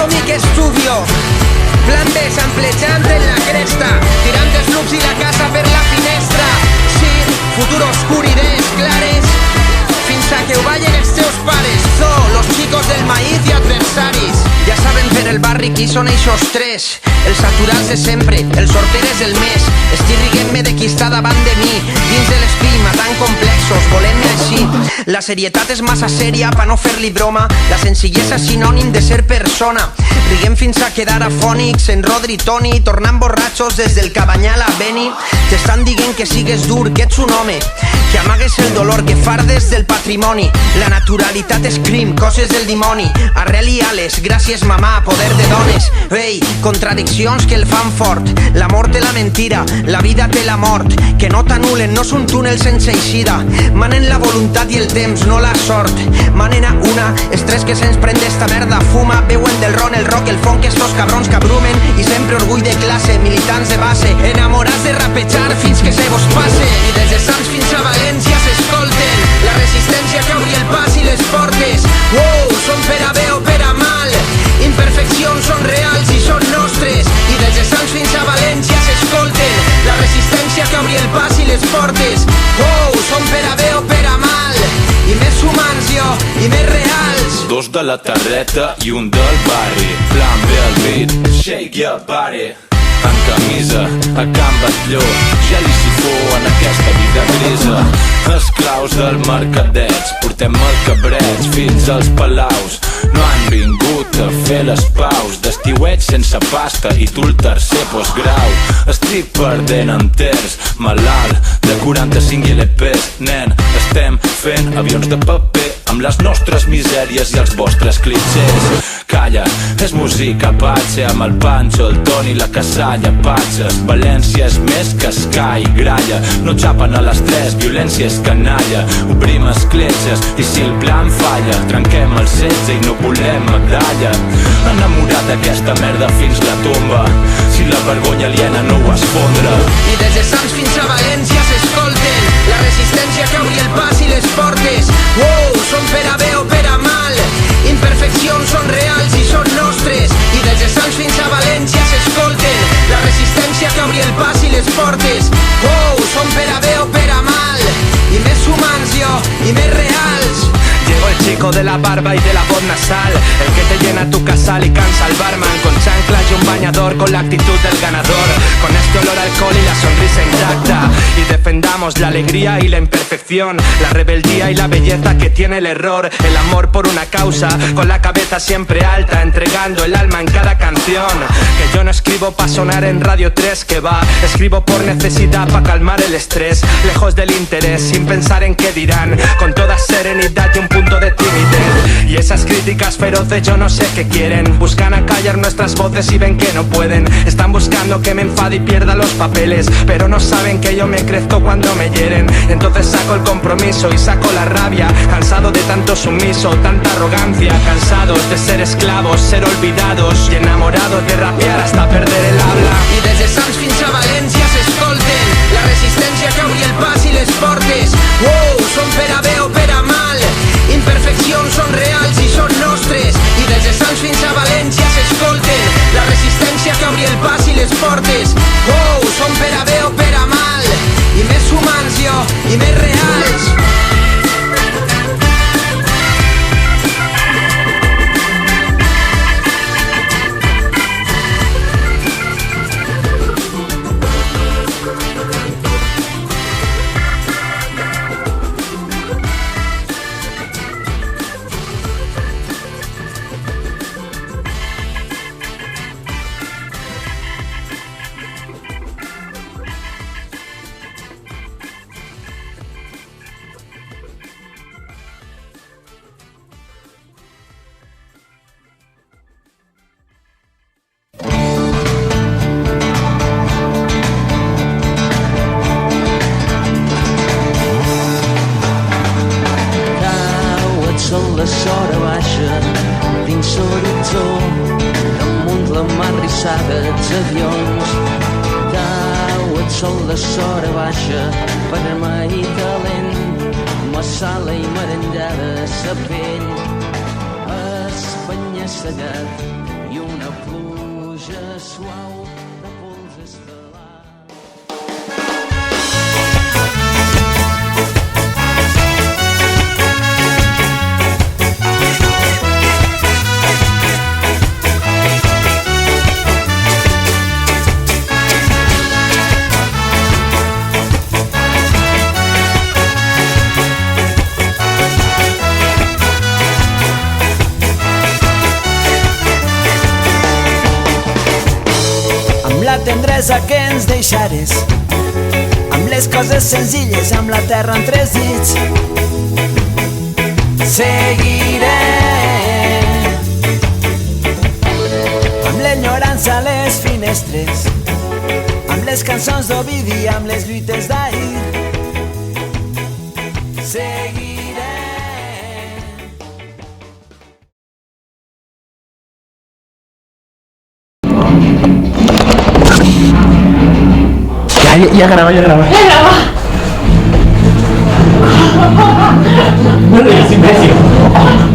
som-hi que estudio. Plan B, samplejant en la cresta, tirant els looks i la casa per la finestra. Sí, futur oscur, idees clares, fins a que ho ballen els teus pares. Los chicos del maíz i adversaris ja saben per el barri qui són eixos tres. Els saturats de sempre, els sorteres del mes. Estic riguent-me de qui està davant de mi, dins de l'espí, matant complexos, volent-me així. La serietat és massa sèria pa no fer-li broma, la senzillesa és sinònim de ser persona. Riguem fins a quedar afònics en Rodri Toni, tornant borratxos des del Cabanyal a Beni. T'estan dient que sigues dur, que ets un home, que amagues el dolor, que fardes del patrimoni. La naturalitat és crim, coses del dimoni. Arrel i ales, gràcies mamà, poder de dones. Ei, contradiccions que el fan fort. La mort té la mentira, la vida té la mort, que no t'anulen, no és un túnel sense eixida. Manen la voluntat i el temps, no la sort. Manen a una, estrès que se'ns prèn d'esta merda. Fuma, beuen del ron, el rock, el funk, estos cabrons que abrumen. I sempre orgull de classe, militants de base, enamorats de rapejar fins que se vos passe. I des de Sants fins a València s'escolten la resistència que obri el pas i les portes. Wow, són per a bé o per a mal, imperfeccions són reals i són nostres. I des de Sants fins a València s'escolten la resistència que obri el pas i les portes. Wow, són per a bé o per a mal, i més humans jo, i més reals. Dos de la terreta i un del barri, plan B al beat, shake your body. En camisa, a Can Batlló, gel i sifó en aquesta vida grisa. Esclaus del mercadeig, portem el cabrets fins als palaus. No han vingut a fer les paus, d'estiuet sense pasta i tu el tercer postgrau. Estic perdent enters, malalt de 45 LPs. Nen, estem fent avions de paper amb les nostres misèries i els vostres clichés. Calla, és música Apache, amb el Pancho, el Toni, la Casalla, Patxes. València és més que Sky, gralla. No xapen a les 3, violència és canalla. Obrim escletxes i si el plan falla, trenquem el setge i no volem medalla. Enamorat d'aquesta merda fins la tomba, si la vergonya aliena no ho esfondra. I des de Sants fins a València s'escolten la resistència que obri el pas i les portes. Wow, són per a bé o per a mal, imperfeccions són reals i són nostres. I des de Sants fins a València s'escolten la resistència que obri el pas i les portes. Wow, són per a bé o per a mal, i més humans jo, i més reals. Llegó el chico de la barba y de la voz nasal, el que te llena tu casal y cansa al barman, con chanclas y un bañador, con la actitud del ganador, con este olor a alcohol y la sonrisa intacta. Y defendamos la alegría y la imperfección, la rebeldía y la belleza que tiene el error, el amor por una causa, con la cabeza siempre alta, entregando el alma en cada canción. Que yo no escribo pa' sonar en Radio 3, que va, escribo por necesidad pa' calmar el estrés, lejos del interés, sin pensar en qué dirán, con toda serenidad y un punto de timidez. Y esas críticas feroces yo no sé qué quieren, buscan acallar nuestras voces y ven que no pueden. Están buscando que me enfade y pierda los papeles, pero no saben que yo me crezco cuando me hieren. Entonces saco el compromiso y saco la rabia, cansado de tanto sumiso, tanta arrogancia, cansados de ser esclavos, ser olvidados y enamorados de rapear hasta perder el habla. I des de Sants fins a València s'escolten la resistència que obri el pas i les portes. Wow, són per a bé o per a mal, imperfeccions són reals i són nostres. I des de Sants fins a València s'escolten la resistència que obri el pas i les portes. Wow, són per a bé o per a mal, i més humans jo, i més reals. la sora baixa dins l'horitzó, damunt la mar rissada els avions. Cau el sol, la sora baixa, vermell i calent, massala i merengada sa pell, espanya cegat i pluja suau de pols estel·lar. La tendresa que ens deixares, amb les coses senzilles, amb la terra entre els dits. Seguiré amb l'enyorança a les finestres, amb les cançons d'Ovidi, amb les lluites d'ahir. Seguiré. Ya graba. No le des imbécil.